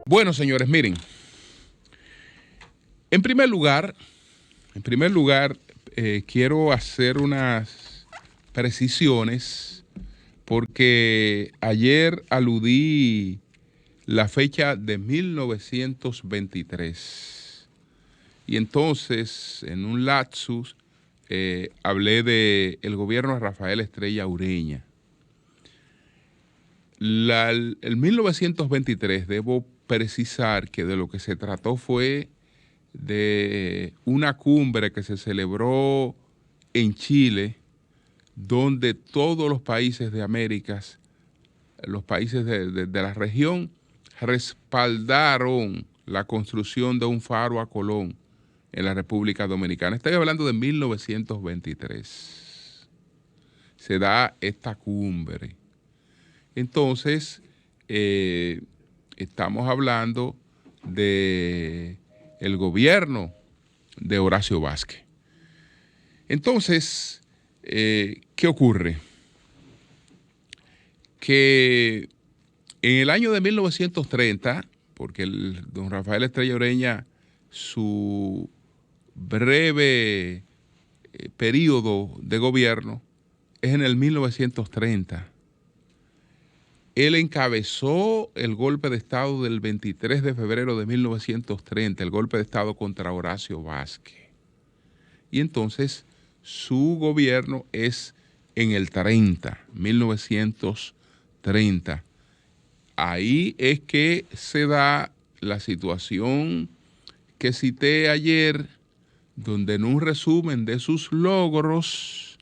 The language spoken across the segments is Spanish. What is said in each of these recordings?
Bueno, señores, miren. En primer lugar, quiero hacer unas precisiones porque ayer aludí la fecha de 1923 y entonces en un lapsus hablé del gobierno de Rafael Estrella Ureña. El 1923, debo precisar que de lo que se trató fue de una cumbre que se celebró en Chile, donde todos los países de Américas, los países de la región, respaldaron la construcción de un faro a Colón en la República Dominicana. Estoy hablando de 1923. Se da esta cumbre. Entonces, estamos hablando de el gobierno de Horacio Vázquez. Entonces, ¿qué ocurre? Que en el año de 1930, porque don Rafael Estrella Ureña, su breve periodo de gobierno es en el 1930. Él encabezó el golpe de Estado del 23 de febrero de 1930, el golpe de Estado contra Horacio Vázquez. Y entonces su gobierno es en el 1930. Ahí es que se da la situación que cité ayer, donde en un resumen de sus logros,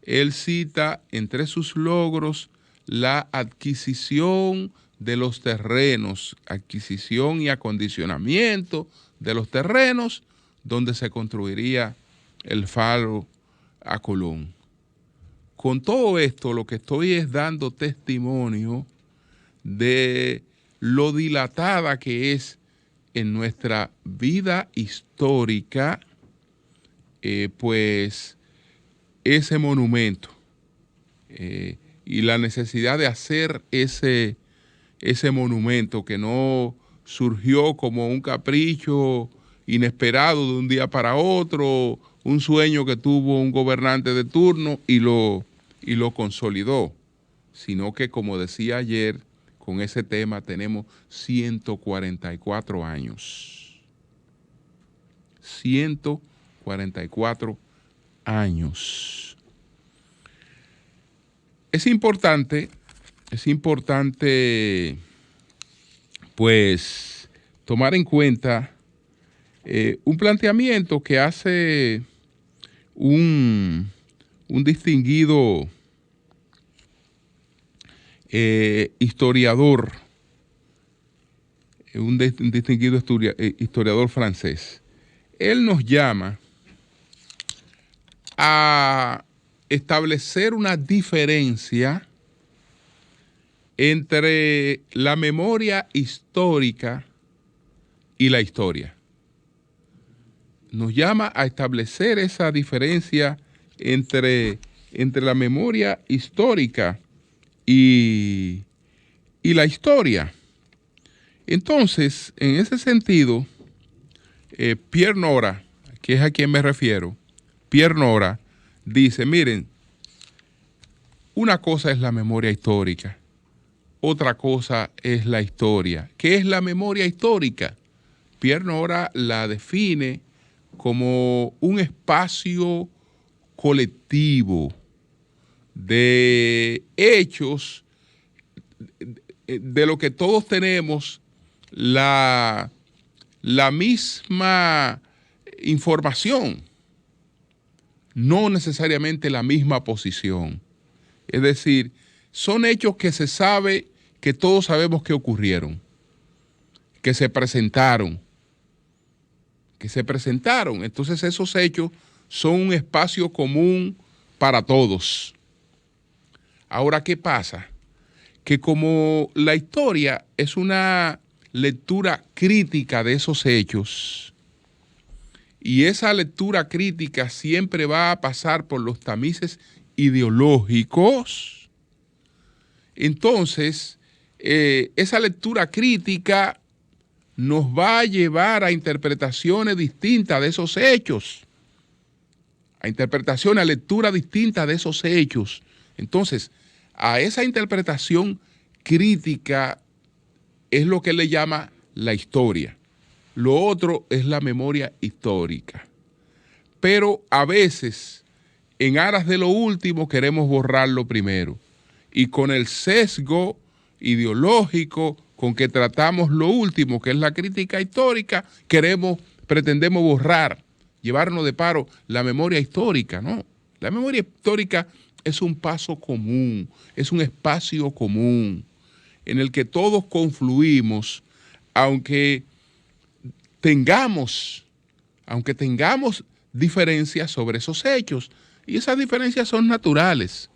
él cita entre sus logros la adquisición de los terrenos, adquisición y acondicionamiento de los terrenos donde se construiría el faro a Colón. Con todo esto, lo que estoy es dando testimonio de lo dilatada que es en nuestra vida histórica, pues ese monumento. Y la necesidad de hacer ese monumento que no surgió como un capricho inesperado de un día para otro, un sueño que tuvo un gobernante de turno y lo consolidó, sino que, como decía ayer, con ese tema tenemos 144 años. 144 años. Es importante, pues, tomar en cuenta un planteamiento que hace un distinguido historiador, un distinguido historiador francés. Él nos llama a establecer una diferencia entre la memoria histórica y la historia. Nos llama a establecer esa diferencia entre la memoria histórica y la historia. Entonces, en ese sentido, Pierre Nora, que es a quien me refiero, Pierre Nora dice, miren, una cosa es la memoria histórica, otra cosa es la historia. ¿Qué es la memoria histórica? Pierre Nora la define como un espacio colectivo de hechos de lo que todos tenemos la misma información, no necesariamente la misma posición. Es decir, son hechos que se sabe, que todos sabemos que ocurrieron, que se presentaron. Entonces esos hechos son un espacio común para todos. Ahora, ¿qué pasa? Que como la historia es una lectura crítica de esos hechos, y esa lectura crítica siempre va a pasar por los tamices ideológicos, entonces esa lectura crítica nos va a llevar a interpretaciones distintas de esos hechos, a interpretaciones, a lectura distinta de esos hechos. Entonces, a esa interpretación crítica es lo que él le llama la historia. Lo otro es la memoria histórica. Pero a veces, en aras de lo último, queremos borrar lo primero. Y con el sesgo ideológico con que tratamos lo último, que es la crítica histórica, pretendemos borrar, llevarnos de paro la memoria histórica, ¿no? La memoria histórica es un paso común, es un espacio común en el que todos confluimos, aunque tengamos diferencias sobre esos hechos. Y esas diferencias son naturales.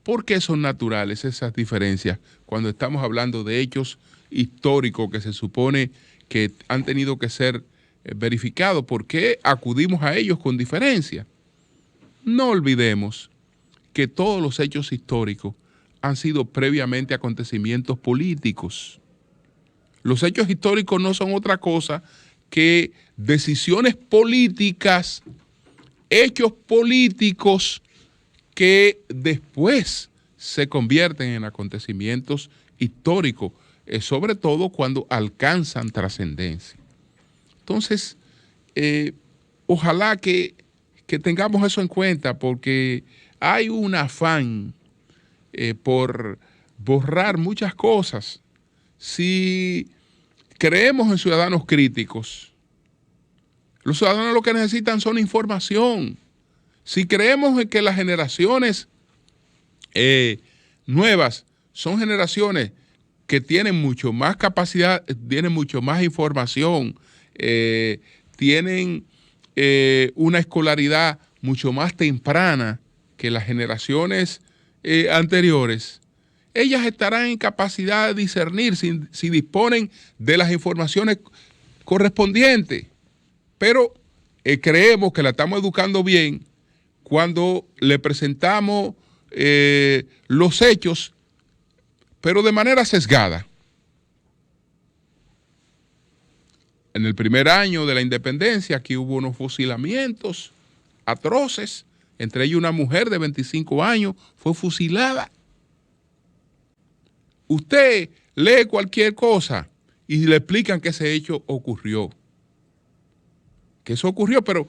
¿Por qué son naturales esas diferencias cuando estamos hablando de hechos históricos que se supone que han tenido que ser verificados? ¿Por qué acudimos a ellos con diferencia? No olvidemos que todos los hechos históricos han sido previamente acontecimientos políticos. Los hechos históricos no son otra cosa que decisiones políticas, hechos políticos que después se convierten en acontecimientos históricos, sobre todo cuando alcanzan trascendencia. Entonces, ojalá que tengamos eso en cuenta, porque hay un afán por borrar muchas cosas. Si creemos en ciudadanos críticos, los ciudadanos lo que necesitan son información. Si creemos en que las generaciones nuevas son generaciones que tienen mucho más capacidad, tienen mucho más información, tienen una escolaridad mucho más temprana que las generaciones anteriores, ellas estarán en capacidad de discernir si disponen de las informaciones correspondientes. Pero creemos que la estamos educando bien cuando le presentamos los hechos, pero de manera sesgada. En el primer año de la independencia, aquí hubo unos fusilamientos atroces, entre ellos una mujer de 25 años fue fusilada. Usted lee cualquier cosa y le explican que ese hecho ocurrió. Que eso ocurrió, pero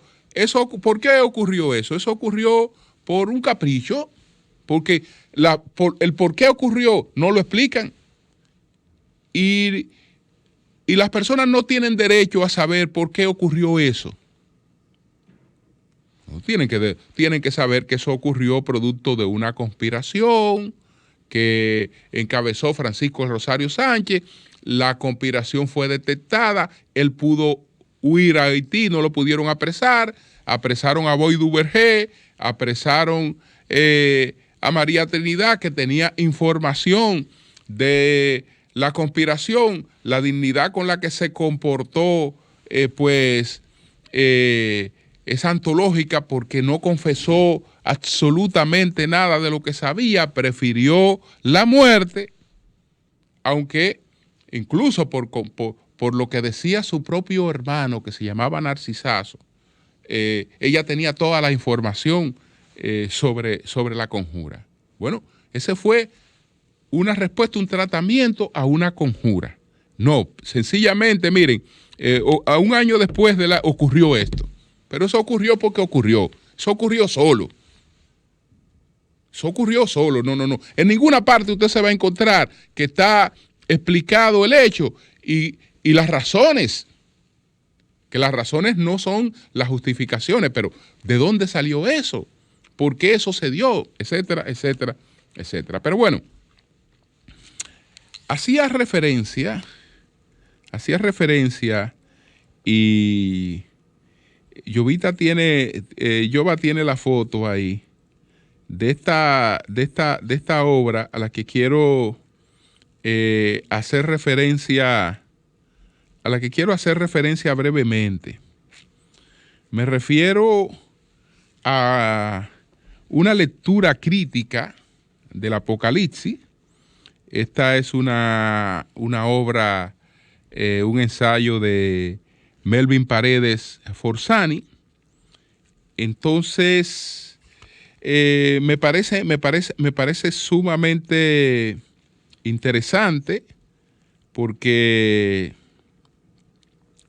¿por qué ocurrió eso? Eso ocurrió por un capricho, porque el por qué ocurrió no lo explican. Y las personas no tienen derecho a saber por qué ocurrió eso. No, tienen que saber que eso ocurrió producto de una conspiración que encabezó Francisco Rosario Sánchez. La conspiración fue detectada, él pudo huir a Haití, no lo pudieron apresar, apresaron a Boy Duvergé, apresaron a María Trinidad, que tenía información de la conspiración, la dignidad con la que se comportó, es antológica porque no confesó absolutamente nada de lo que sabía, prefirió la muerte, aunque incluso por lo que decía su propio hermano, que se llamaba Narcisazo, ella tenía toda la información sobre la conjura. Bueno, ese fue una respuesta, un tratamiento a una conjura. No, sencillamente, miren, a un año después ocurrió esto. Pero eso ocurrió porque ocurrió. Eso ocurrió solo. Eso ocurrió solo. No. En ninguna parte usted se va a encontrar que está explicado el hecho y las razones. Que las razones no son las justificaciones, pero ¿de dónde salió eso? ¿Por qué eso se dio? Etcétera, etcétera, etcétera. Pero bueno, hacía referencia y Jova tiene la foto ahí de esta obra a la que quiero hacer referencia brevemente. Me refiero a una lectura crítica del Apocalipsis. Esta es una obra, un ensayo de Melvin Paredes Forzani. Entonces, me parece sumamente interesante porque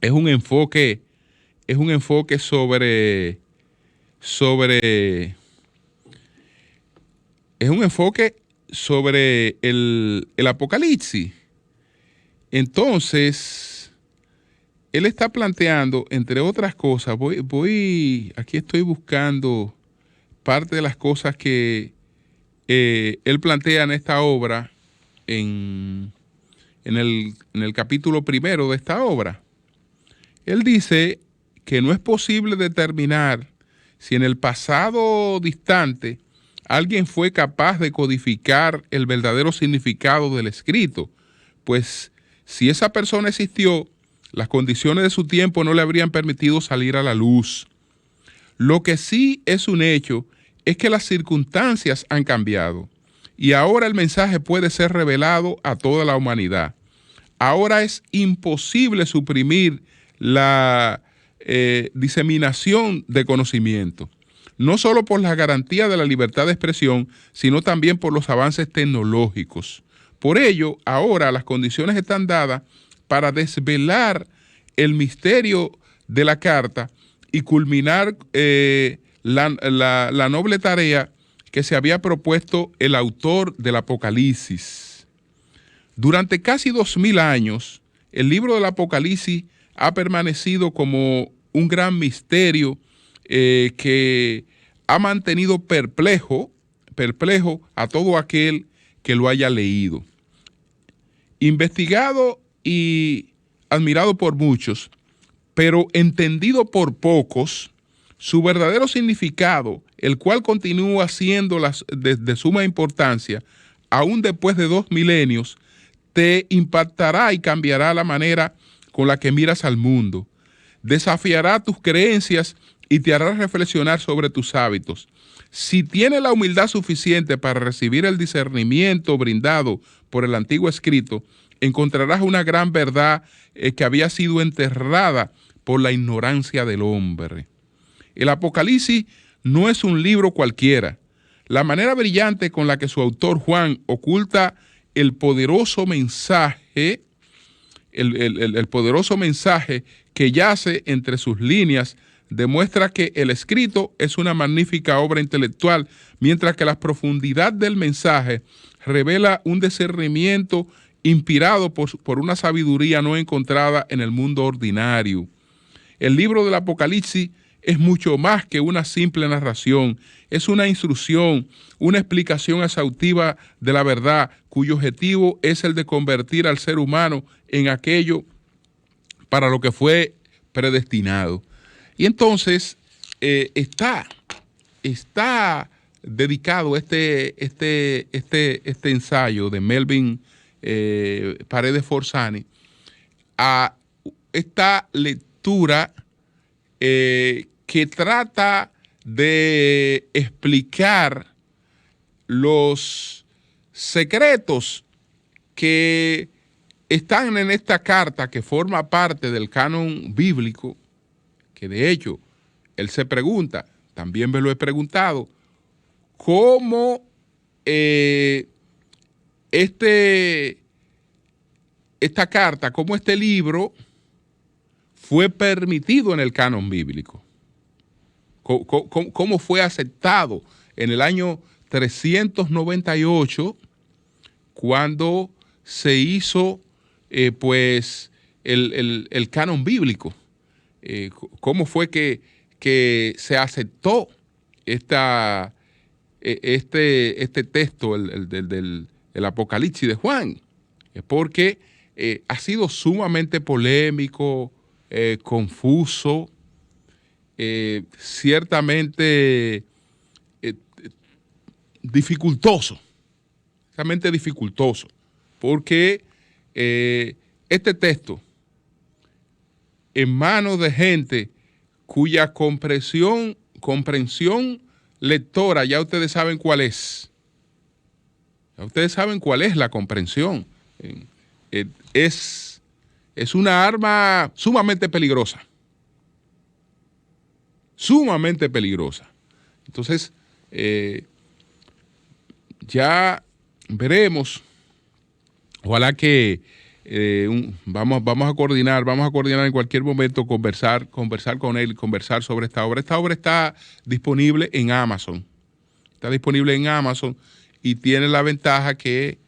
es un enfoque sobre el Apocalipsis. Entonces, él está planteando, entre otras cosas, aquí estoy buscando parte de las cosas que él plantea en esta obra, en el capítulo primero de esta obra. Él dice que no es posible determinar si en el pasado distante alguien fue capaz de codificar el verdadero significado del escrito, pues si esa persona existió, las condiciones de su tiempo no le habrían permitido salir a la luz. Lo que sí es un hecho es que las circunstancias han cambiado y ahora el mensaje puede ser revelado a toda la humanidad. Ahora es imposible suprimir la diseminación de conocimiento, no solo por la garantía de la libertad de expresión, sino también por los avances tecnológicos. Por ello, ahora las condiciones están dadas para desvelar el misterio de la carta y culminar la noble tarea que se había propuesto el autor del Apocalipsis. Durante casi 2000 años, el libro del Apocalipsis ha permanecido como un gran misterio que ha mantenido perplejo a todo aquel que lo haya leído. Investigado y admirado por muchos, pero entendido por pocos, su verdadero significado, el cual continúa siendo de suma importancia, aún después de 2 milenios, te impactará y cambiará la manera con la que miras al mundo. Desafiará tus creencias y te hará reflexionar sobre tus hábitos. Si tienes la humildad suficiente para recibir el discernimiento brindado por el antiguo escrito, encontrarás una gran verdad que había sido enterrada por la ignorancia del hombre. El Apocalipsis no es un libro cualquiera. La manera brillante con la que su autor Juan oculta el poderoso mensaje, el poderoso mensaje que yace entre sus líneas, demuestra que el escrito es una magnífica obra intelectual, mientras que la profundidad del mensaje revela un discernimiento inspirado por una sabiduría no encontrada en el mundo ordinario. El libro del Apocalipsis es mucho más que una simple narración, es una instrucción, una explicación exhaustiva de la verdad, cuyo objetivo es el de convertir al ser humano en aquello para lo que fue predestinado. Y entonces está dedicado este ensayo de Melvin Paredes Forzani a esta lectura que trata de explicar los secretos que están en esta carta, que forma parte del canon bíblico, que de hecho él se pregunta, también me lo he preguntado, cómo esta carta, cómo este libro fue permitido en el canon bíblico, cómo fue aceptado en el año 398 cuando se hizo pues el canon bíblico. ¿Cómo fue que se aceptó este texto, el Apocalipsis de Juan? Porque ha sido sumamente polémico, confuso, ciertamente dificultoso, porque este texto, en manos de gente cuya comprensión lectora, ya ustedes saben cuál es. Ya ustedes saben cuál es la comprensión. Es una arma sumamente peligrosa. Sumamente peligrosa. Entonces, ya veremos. Ojalá que vamos a coordinar en cualquier momento, conversar con él, conversar sobre esta obra. Esta obra está disponible en Amazon. Está disponible en Amazon y tiene la ventaja que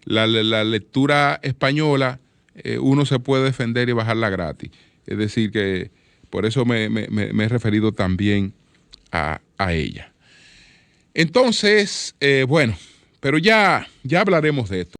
la lectura española uno se puede defender y bajarla gratis. Es decir, que por eso me he referido también a ella. Entonces, bueno, pero ya hablaremos de esto.